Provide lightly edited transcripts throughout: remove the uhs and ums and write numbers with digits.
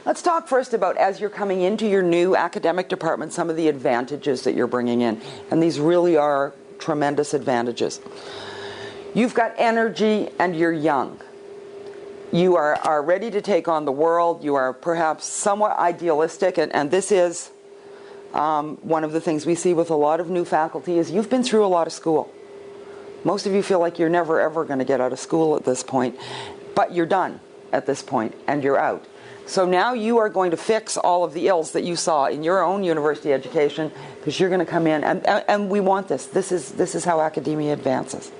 Let's talk first about, as you're coming into your new academic department, some of the advantages that you're bringing in. And these really are tremendous advantages. You've got energy and you're young. You are ready to take on the world. You are perhaps somewhat idealistic. And this is one of the things we see with a lot of new faculty is you've been through a lot of school. Most of you feel like you're never ever going to get out of school at this point. But you're done at this point and you're out. So now you are going to fix all of the ills that you saw in your own university education, because you're going to come in, and we want this. This is how academia advances.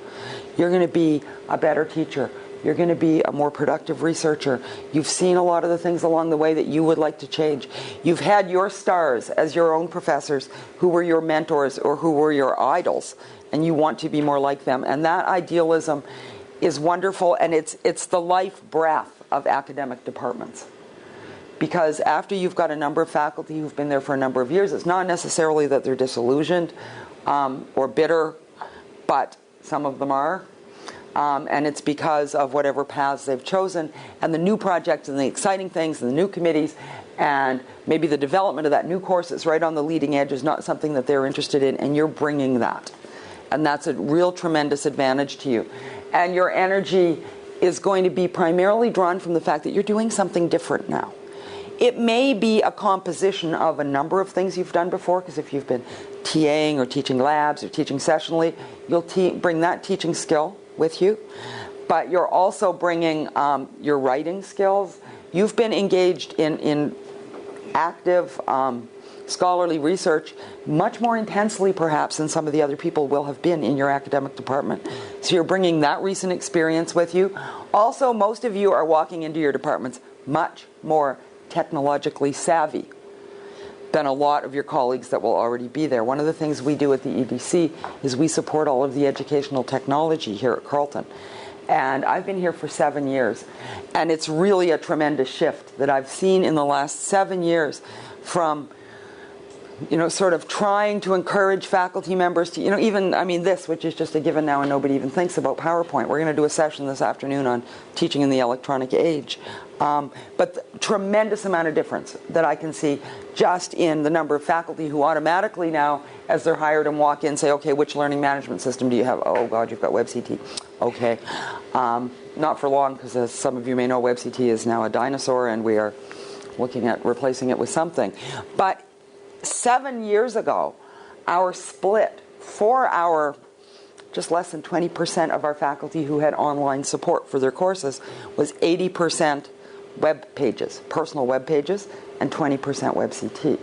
You're going to be a better teacher. You're going to be a more productive researcher. You've seen a lot of the things along the way that you would like to change. You've had your stars as your own professors who were your mentors or who were your idols, and you want to be more like them. And that idealism is wonderful, and it's the life breath of academic departments. Because after you've got a number of faculty who've been there for a number of years, it's not necessarily that they're disillusioned or bitter, but some of them are. And it's because of whatever paths they've chosen, and the new projects and the exciting things and the new committees, and maybe the development of that new course that's right on the leading edge is not something that they're interested in, and you're bringing that. And that's a real tremendous advantage to you. And your energy is going to be primarily drawn from the fact that you're doing something different now. It may be a composition of a number of things you've done before, because if you've been TAing or teaching labs or teaching sessionally, you'll bring that teaching skill with you. But you're also bringing your writing skills. You've been engaged in active scholarly research much more intensely perhaps than some of the other people will have been in your academic department. So you're bringing that recent experience with you. Also, most of you are walking into your departments much more technologically savvy than a lot of your colleagues that will already be there. One of the things we do at the EDC is we support all of the educational technology here at Carleton. And I've been here for 7 years. And it's really a tremendous shift that I've seen in the last 7 years from, sort of trying to encourage faculty members to, this, which is just a given now and nobody even thinks about PowerPoint. We're going to do a session this afternoon on teaching in the electronic age. But the tremendous amount of difference that I can see just in the number of faculty who automatically now, as they're hired and walk in, say, okay, which learning management system do you have? Oh, God, you've got WebCT. Okay. Not for long, because as some of you may know, WebCT is now a dinosaur, and we are looking at replacing it with something. But 7 years ago, our split for our just less than 20% of our faculty who had online support for their courses was 80% web pages, personal web pages, and 20% WebCT.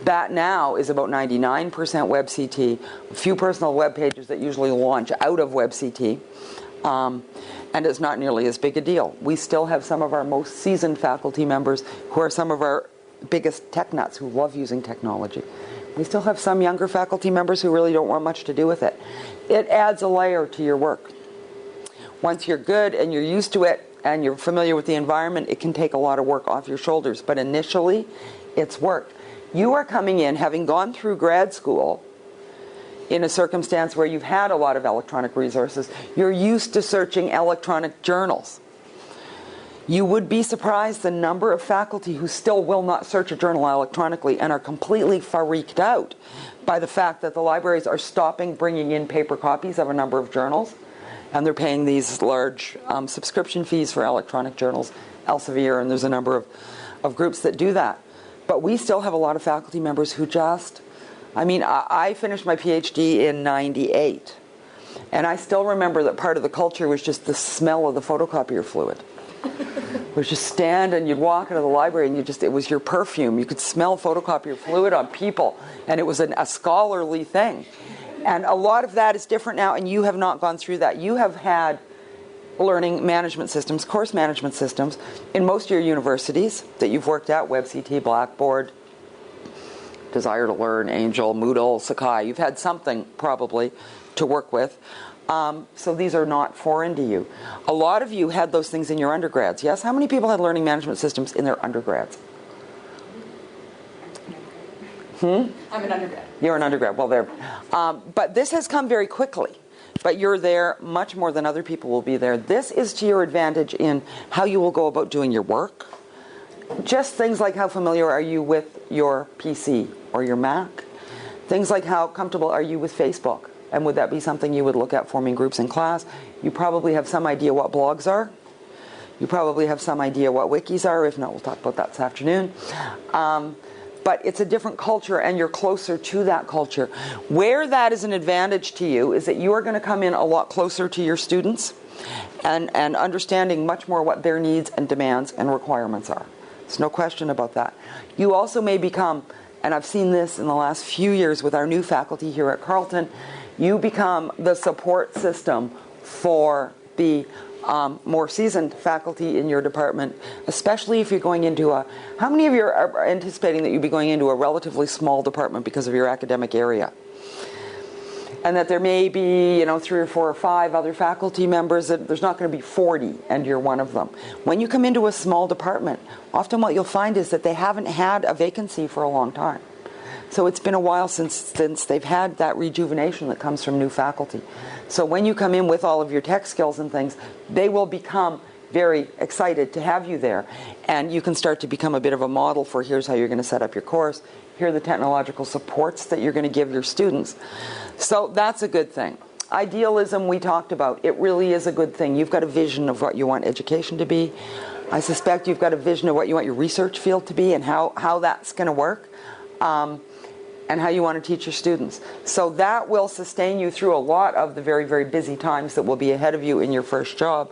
That now is about 99% WebCT, a few personal web pages that usually launch out of WebCT, and it's not nearly as big a deal. We still have some of our most seasoned faculty members who are some of our biggest tech nuts who love using technology. We still have some younger faculty members who really don't want much to do with it. It adds a layer to your work. Once you're good and you're used to it and you're familiar with the environment, it can take a lot of work off your shoulders. But initially, it's work. You are coming in, having gone through grad school in a circumstance where you've had a lot of electronic resources. You're used to searching electronic journals. You would be surprised the number of faculty who still will not search a journal electronically and are completely freaked out by the fact that the libraries are stopping bringing in paper copies of a number of journals, and they're paying these large subscription fees for electronic journals, Elsevier, and there's a number of groups that do that. But we still have a lot of faculty members who just, I finished my PhD in '98, and I still remember that part of the culture was just the smell of the photocopier fluid. It was just stand and you'd walk into the library and it was your perfume. You could smell photocopier fluid on people, and it was a scholarly thing. And a lot of that is different now, and you have not gone through that. You have had learning management systems, course management systems, in most of your universities that you've worked at, WebCT, Blackboard, Desire to Learn, Angel, Moodle, Sakai. You've had something probably to work with. So these are not foreign to you. A lot of you had those things in your undergrads. Yes? How many people had learning management systems in their undergrads? I'm an undergrad. You're an undergrad. Well, there. But this has come very quickly. But you're there much more than other people will be there. This is to your advantage in how you will go about doing your work. Just things like how familiar are you with your PC or your Mac? Things like how comfortable are you with Facebook? And would that be something you would look at forming groups in class? You probably have some idea what blogs are. You probably have some idea what wikis are. If not, we'll talk about that this afternoon. But it's a different culture, and you're closer to that culture. Where that is an advantage to you is that you are going to come in a lot closer to your students and understanding much more what their needs and demands and requirements are. There's no question about that. You also may become, and I've seen this in the last few years with our new faculty here at Carleton, you become the support system for the more seasoned faculty in your department, especially if you're going into a... How many of you are anticipating that you'll be going into a relatively small department because of your academic area? And that there may be, 3 or 4 or 5 other faculty members, that there's not going to be 40 and you're one of them. When you come into a small department, often what you'll find is that they haven't had a vacancy for a long time. So it's been a while since they've had that rejuvenation that comes from new faculty. So when you come in with all of your tech skills and things, they will become very excited to have you there. And you can start to become a bit of a model for here's how you're going to set up your course, here are the technological supports that you're going to give your students. So that's a good thing. Idealism we talked about, it really is a good thing. You've got a vision of what you want education to be. I suspect you've got a vision of what you want your research field to be and how that's going to work. And how you want to teach your students. So that will sustain you through a lot of the very, very busy times that will be ahead of you in your first job.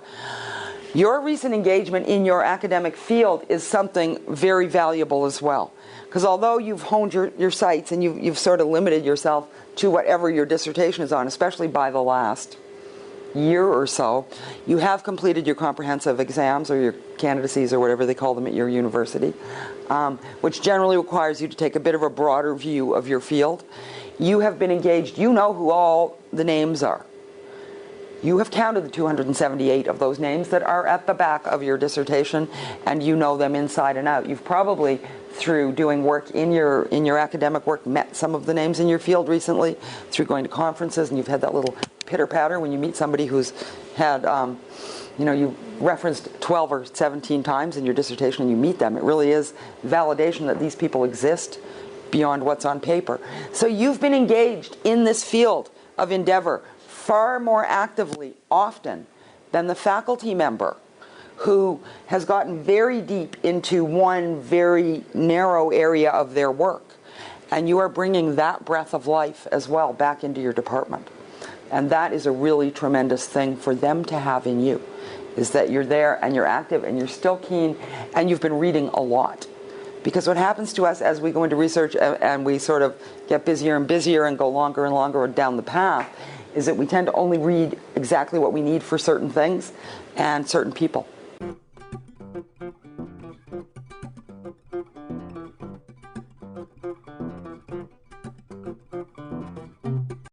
Your recent engagement in your academic field is something very valuable as well. Because although you've honed your sights and you've sort of limited yourself to whatever your dissertation is on, especially by the last year or so, you have completed your comprehensive exams or your candidacies or whatever they call them at your university, which generally requires you to take a bit of a broader view of your field. You have been engaged. You know who all the names are. You have counted the 278 of those names that are at the back of your dissertation, and you know them inside and out. You've probably, through doing work in your academic work, met some of the names in your field recently, through going to conferences, and you've had that little pitter-patter when you meet somebody who's had, you referenced 12 or 17 times in your dissertation and you meet them. It really is validation that these people exist beyond what's on paper. So you've been engaged in this field of endeavor far more actively often than the faculty member who has gotten very deep into one very narrow area of their work. And you are bringing that breath of life as well back into your department. And that is a really tremendous thing for them to have in you, is that you're there and you're active and you're still keen and you've been reading a lot. Because what happens to us as we go into research and we sort of get busier and busier and go longer and longer down the path is that we tend to only read exactly what we need for certain things and certain people.